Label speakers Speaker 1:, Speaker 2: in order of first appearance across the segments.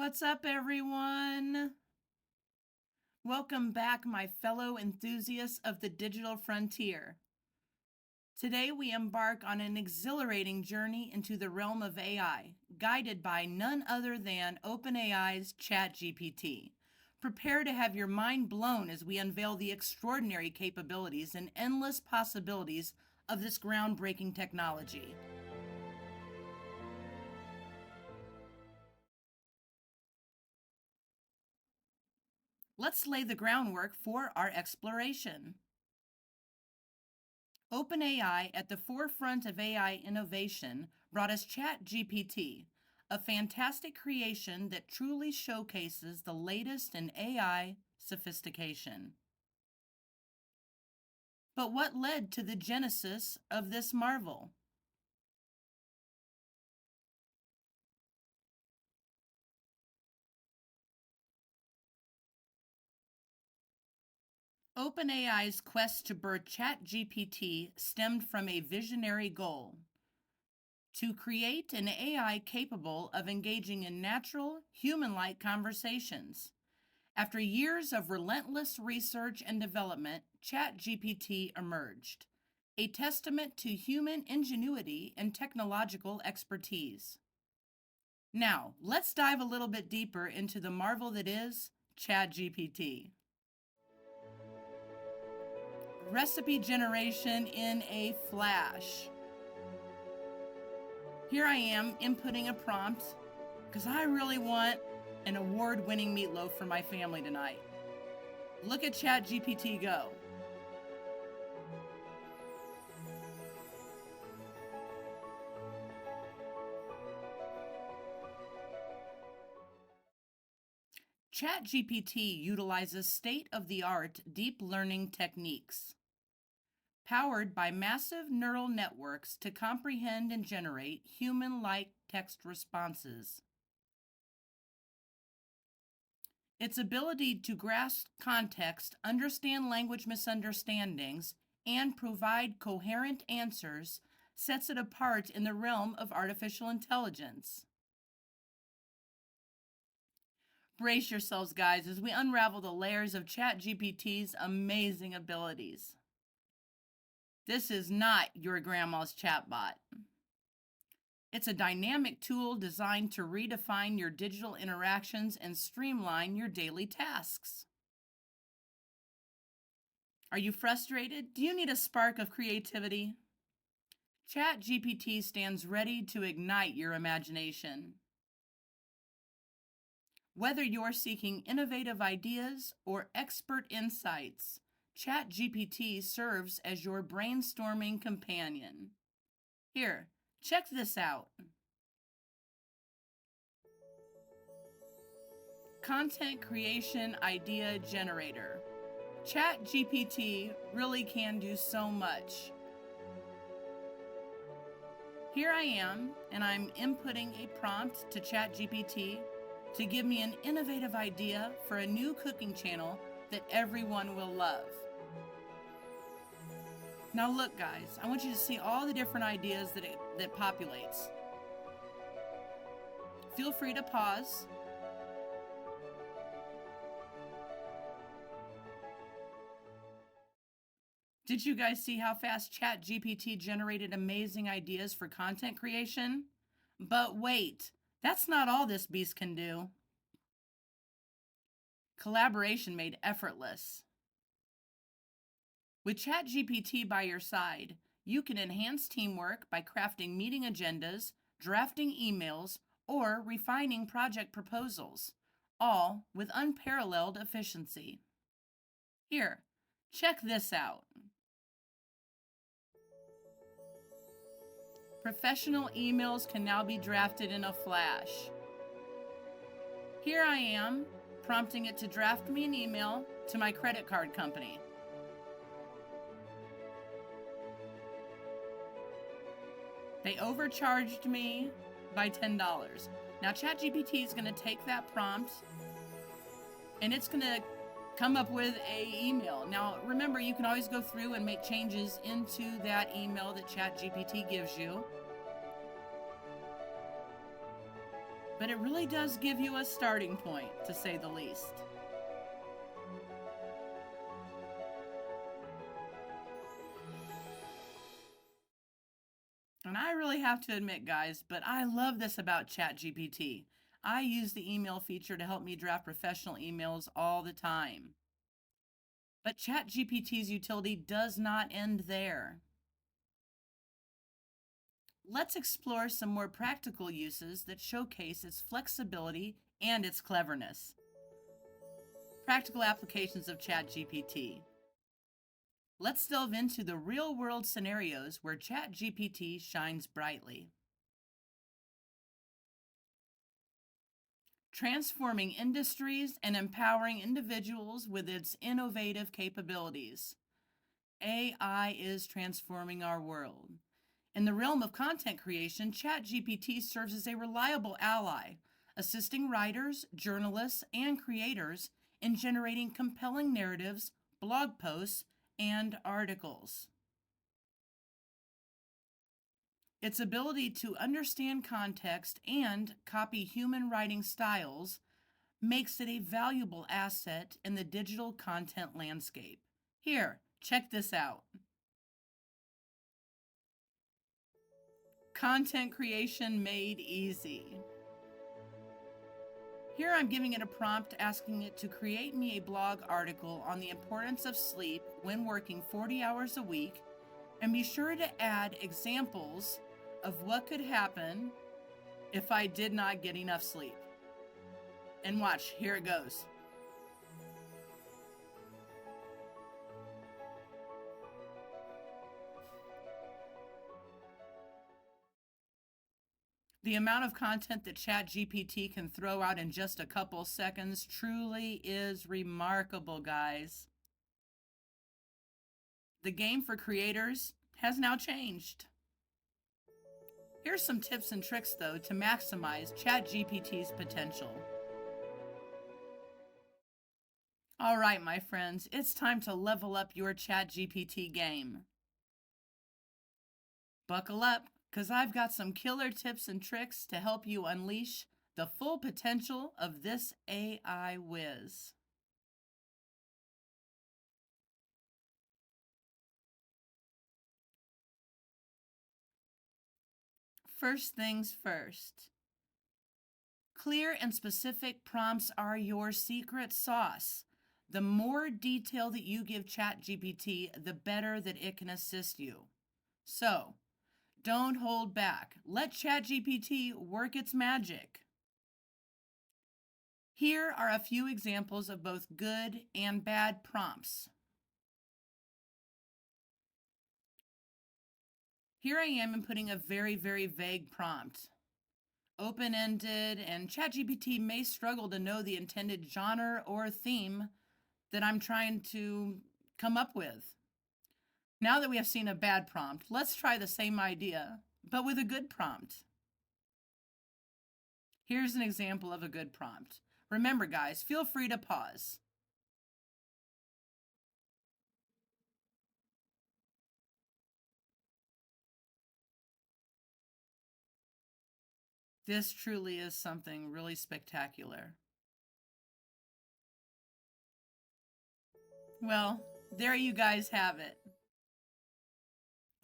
Speaker 1: What's up, everyone? Welcome back, my fellow enthusiasts of the digital frontier. Today, we embark on an exhilarating journey into the realm of AI, guided by none other than OpenAI's ChatGPT. Prepare to have your mind blown as we unveil the extraordinary capabilities and endless possibilities of this groundbreaking technology. Let's lay the groundwork for our exploration. OpenAI, at the forefront of AI innovation, brought us ChatGPT, a fantastic creation that truly showcases the latest in AI sophistication. But what led to the genesis of this marvel? OpenAI's quest to birth ChatGPT stemmed from a visionary goal: to create an AI capable of engaging in natural, human-like conversations. After years of relentless research and development, ChatGPT emerged, a testament to human ingenuity and technological expertise. Now, let's dive a little bit deeper into the marvel that is ChatGPT. Recipe generation in a flash. Here I am inputting a prompt because I really want an award-winning meatloaf for my family tonight. Look at ChatGPT go. ChatGPT utilizes state-of-the-art deep learning techniques, powered by massive neural networks to comprehend and generate human-like text responses. Its ability to grasp context, understand language misunderstandings, and provide coherent answers sets it apart in the realm of artificial intelligence. Brace yourselves, guys, as we unravel the layers of ChatGPT's amazing abilities. This is not your grandma's chatbot. It's a dynamic tool designed to redefine your digital interactions and streamline your daily tasks. Are you frustrated? Do you need a spark of creativity? ChatGPT stands ready to ignite your imagination. Whether you're seeking innovative ideas or expert insights, ChatGPT serves as your brainstorming companion. Here, check this out. Content creation idea generator. ChatGPT really can do so much. Here I am, and I'm inputting a prompt to ChatGPT to give me an innovative idea for a new cooking channel that everyone will love. Now look, guys, I want you to see all the different ideas that populates. Feel free to pause. Did you guys see how fast ChatGPT generated amazing ideas for content creation? But wait, that's not all this beast can do. Collaboration made effortless. With ChatGPT by your side, you can enhance teamwork by crafting meeting agendas, drafting emails, or refining project proposals, all with unparalleled efficiency. Here, check this out. Professional emails can now be drafted in a flash. Here I am, prompting it to draft me an email to my credit card company. They overcharged me by $10. Now ChatGPT is going to take that prompt and it's going to come up with an email. Now remember, you can always go through and make changes into that email that ChatGPT gives you. but it really does give you a starting point, to say the least. And I really have to admit, guys, but I love this about ChatGPT. I use the email feature to help me draft professional emails all the time. But ChatGPT's utility does not end there. Let's explore some more practical uses that showcase its flexibility and its cleverness. Practical applications of ChatGPT. Let's delve into the real-world scenarios where ChatGPT shines brightly. Transforming industries and empowering individuals with its innovative capabilities. AI is transforming our world. In the realm of content creation, ChatGPT serves as a reliable ally, assisting writers, journalists, and creators in generating compelling narratives, blog posts, and articles. Its ability to understand context and copy human writing styles makes it a valuable asset in the digital content landscape. Here, check this out. Content creation made easy. Here I'm giving it a prompt asking it to create me a blog article on the importance of sleep when working 40 hours a week, and be sure to add examples of what could happen if I did not get enough sleep. And watch, here it goes. The amount of content that ChatGPT can throw out in just a couple seconds truly is remarkable, guys. The game for creators has now changed. Here's some tips and tricks, though, to maximize ChatGPT's potential. All right, my friends, it's time to level up your ChatGPT game. Buckle up, because I've got some killer tips and tricks to help you unleash the full potential of this AI whiz. First things first. Clear and specific prompts are your secret sauce. The more detail that you give ChatGPT, the better that it can assist you. So, don't hold back. Let ChatGPT work its magic. Here are a few examples of both good and bad prompts. Here I am inputting a very, very vague prompt. Open-ended, and ChatGPT may struggle to know the intended genre or theme that I'm trying to come up with. Now that we have seen a bad prompt, let's try the same idea, but with a good prompt. Here's an example of a good prompt. Remember, guys, feel free to pause. This truly is something really spectacular. Well, there you guys have it.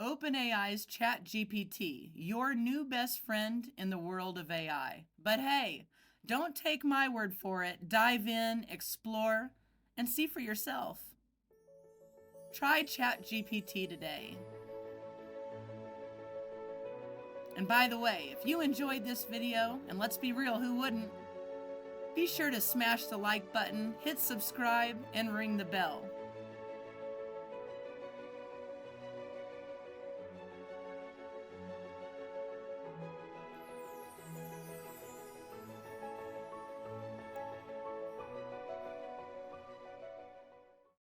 Speaker 1: OpenAI's ChatGPT, your new best friend in the world of AI. But hey, don't take my word for it. Dive in, explore, and see for yourself. Try ChatGPT today. And by the way, if you enjoyed this video, and let's be real, who wouldn't? Be sure to smash the like button, hit subscribe, and ring the bell.